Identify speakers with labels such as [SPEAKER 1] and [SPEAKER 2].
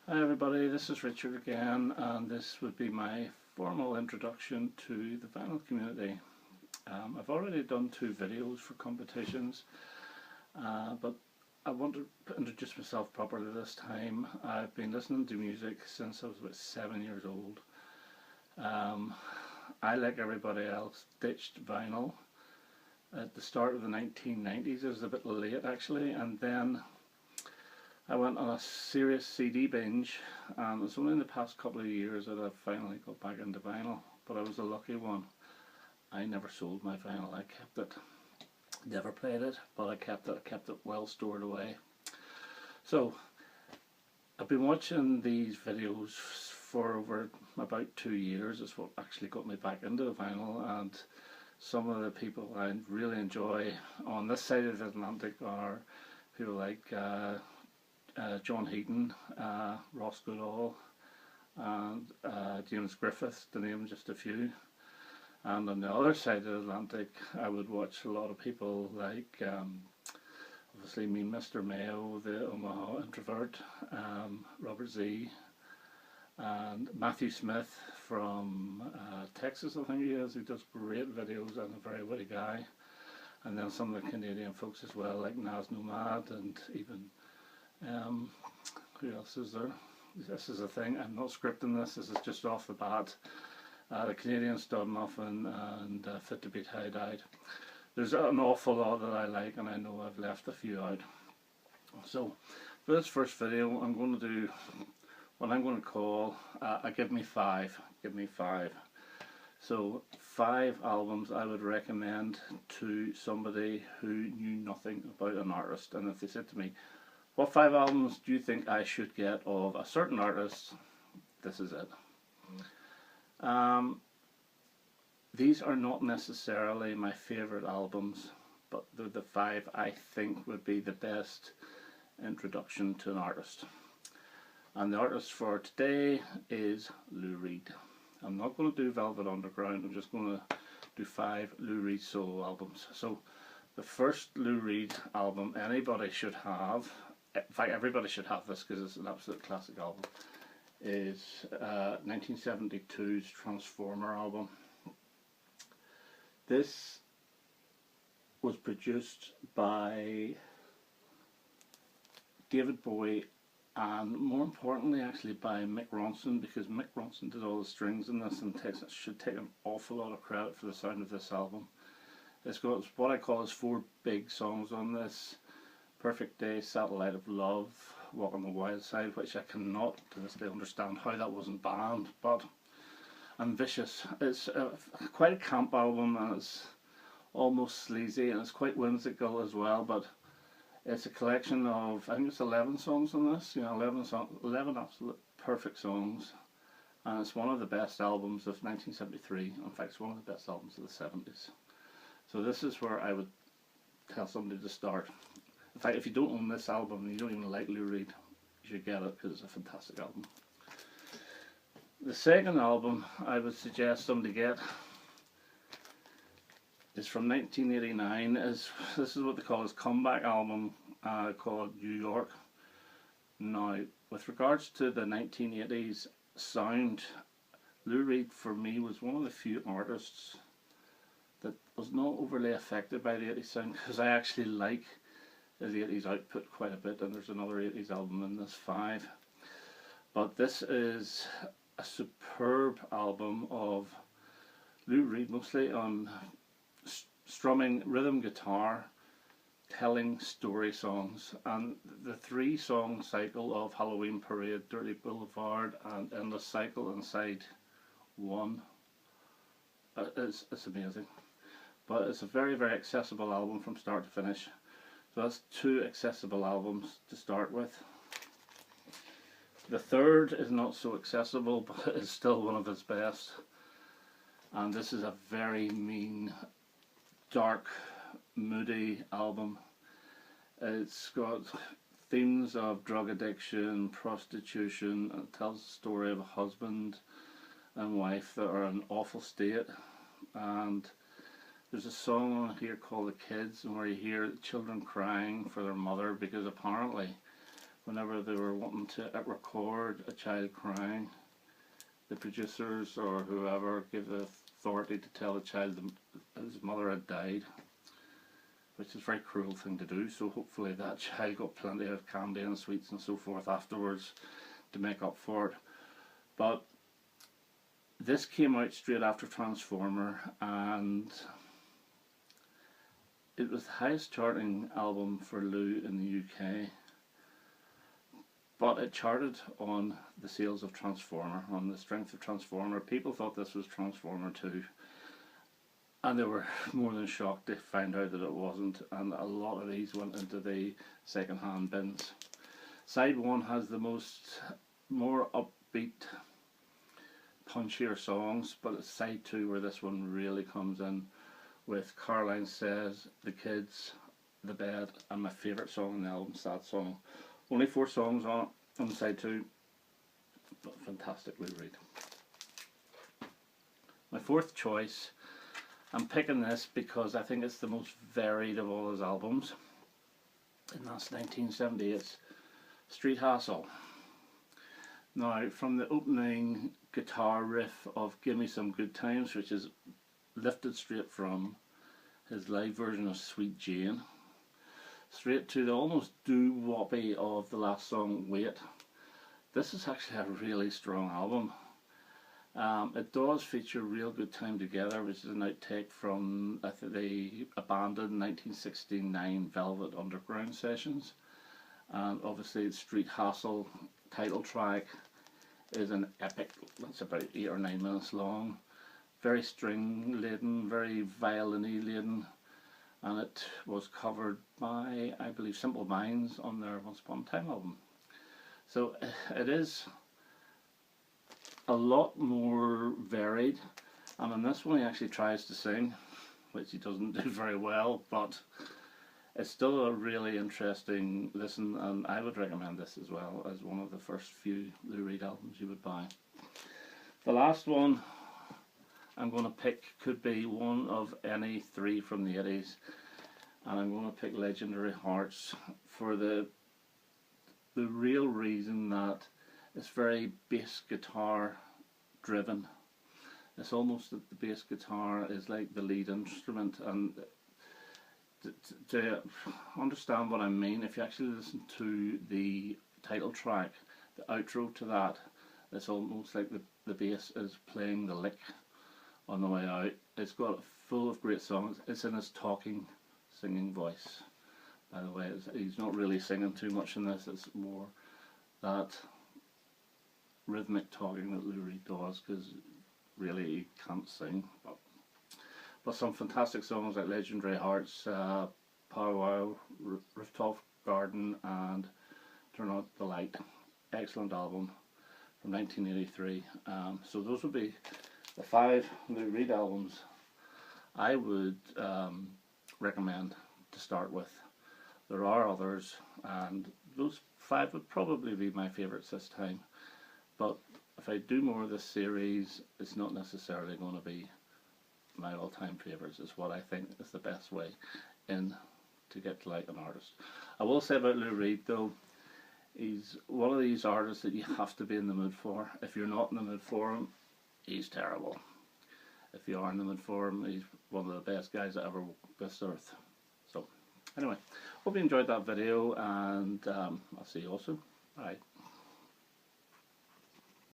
[SPEAKER 1] Hi everybody, this is Richard again, and this would be my formal introduction to the vinyl community. I've already done 2 videos for competitions, but I want to introduce myself properly this time. I've been listening to music since I was about 7 years old. I, like everybody else, ditched vinyl at the start of the 1990s. It was a bit late actually, and then I went on a serious CD binge, and it's only in the past couple of years that I've finally got back into vinyl, but I was a lucky one. I never sold my vinyl, I kept it. Never played it, but I kept it well stored away. So, I've been watching these videos for over about 2 years. It's what actually got me back into vinyl, and some of the people I really enjoy on this side of the Atlantic are people like John Heaton, Ross Goodall, and James Griffith, to name just a few. And on the other side of the Atlantic, I would watch a lot of people like, obviously Mean Mr. Mayo, the Omaha Introvert, Robert Z, and Matthew Smith from Texas, I think he is, who does great videos and a very witty guy. And then some of the Canadian folks as well, like Nas Nomad, and even who else is there? This is a thing, I'm not scripting this is just off the bat. The Canadian Stud Muffin and Fit to Be Tie-Dyed. There's an awful lot that I like, and I know I've left a few out. So for this first video I'm going to do what I'm going to call a Give Me Five. Give Me Five. So 5 albums I would recommend to somebody who knew nothing about an artist, and if they said to me, what 5 albums do you think I should get of a certain artist? This is it. These are not necessarily my favourite albums, but they're the 5 I think would be the best introduction to an artist. And the artist for today is Lou Reed. I'm not going to do Velvet Underground, I'm just going to do 5 Lou Reed solo albums. So the first Lou Reed album anybody should have, in fact everybody should have this because it's an absolute classic album, is 1972's Transformer album. This was produced by David Bowie, and more importantly actually by Mick Ronson, because Mick Ronson did all the strings in this and should take an awful lot of credit for the sound of this album. It's got what I call 4 big songs on this: Perfect Day, Satellite of Love, Walk on the Wild Side, which I cannot to this day understand how that wasn't banned, and Vicious. It's quite a camp album, and it's almost sleazy, and it's quite whimsical as well, but it's a collection of, I think it's 11 songs on this, 11 absolute perfect songs, and it's one of the best albums of 1973. In fact, it's one of the best albums of the 70s. So this is where I would tell somebody to start. In fact, if you don't own this album and you don't even like Lou Reed, you should get it because it's a fantastic album. The second album I would suggest somebody get is from 1989. This is what they call his comeback album, called New York. Now, with regards to the 1980s sound, Lou Reed for me was one of the few artists that was not overly affected by the 80s sound, because I actually like his 80s output quite a bit, and there's another 80s album in this 5. But this is a superb album of Lou Reed, mostly on strumming rhythm guitar, telling story songs, and the 3-song cycle of Halloween Parade, Dirty Boulevard and Endless Cycle and side 1 it's amazing. But it's a very, very accessible album from start to finish. So that's 2 accessible albums to start with. The third is not so accessible, but it's still one of his best, and this is a very mean, dark, moody album. It's got themes of drug addiction, prostitution, and it tells the story of a husband and wife that are in an awful state. And there's a song on here called The Kids, and where you hear children crying for their mother, because apparently whenever they were wanting to record a child crying, the producers or whoever gave the authority to tell the child that his mother had died, which is a very cruel thing to do. So hopefully that child got plenty of candy and sweets and so forth afterwards to make up for it. But this came out straight after Transformer, and it was the highest charting album for Lou in the UK. But it charted on the sales of Transformer, on the strength of Transformer. People thought this was Transformer 2. And they were more than shocked to find out that it wasn't. And a lot of these went into the second-hand bins. Side 1 has the more upbeat, punchier songs. But it's side 2 where this one really comes in with Caroline Says, The Kids, The Bed, and my favourite song on the album, Sad Song. Only 4 songs on side 2, but fantastically read. My fourth choice, I'm picking this because I think it's the most varied of all his albums, and that's 1978's Street Hassle. Now, from the opening guitar riff of Gimme Some Good Times, which is lifted straight from his live version of Sweet Jane, straight to the almost doo-woppy of the last song, Wait. This is actually a really strong album. It does feature Real Good Time Together, which is an outtake from, I think, the abandoned 1969 Velvet Underground sessions. And obviously Street Hassle title track is an epic. That's about 8 or 9 minutes long. Very string laden, very violin-y laden. And it was covered by, I believe, Simple Minds on their Once Upon a Time album. So it is a lot more varied, and in this one he actually tries to sing, which he doesn't do very well, but it's still a really interesting listen, and I would recommend this as well as one of the first few Lou Reed albums you would buy. The last one I'm going to pick could be one of any 3 from the 80s, and I'm going to pick Legendary Hearts for the real reason that it's very bass guitar driven. It's almost that the bass guitar is like the lead instrument, and to understand what I mean, if you actually listen to the title track, the outro to that, it's almost like the bass is playing the lick on the way out. It's got full of great songs. It's in his talking, singing voice. By the way, he's not really singing too much in this. It's more that rhythmic talking that Lou Reed does, because really he can't sing. But some fantastic songs like Legendary Hearts, Powwow, Rooftop Garden, and Turn Out the Light. Excellent album from 1983. So those would be the 5 Lou Reed albums I would recommend to start with. There are others, and those 5 would probably be my favourites this time. But if I do more of this series, it's not necessarily going to be my all-time favourites. It's what I think is the best way in to get to like an artist. I will say about Lou Reed though, he's one of these artists that you have to be in the mood for. If you're not in the mood for him, he's terrible. If you are in the mood for him, he's one of the best guys that ever walked this earth. So anyway, hope you enjoyed that video, and I'll see you all soon. Bye.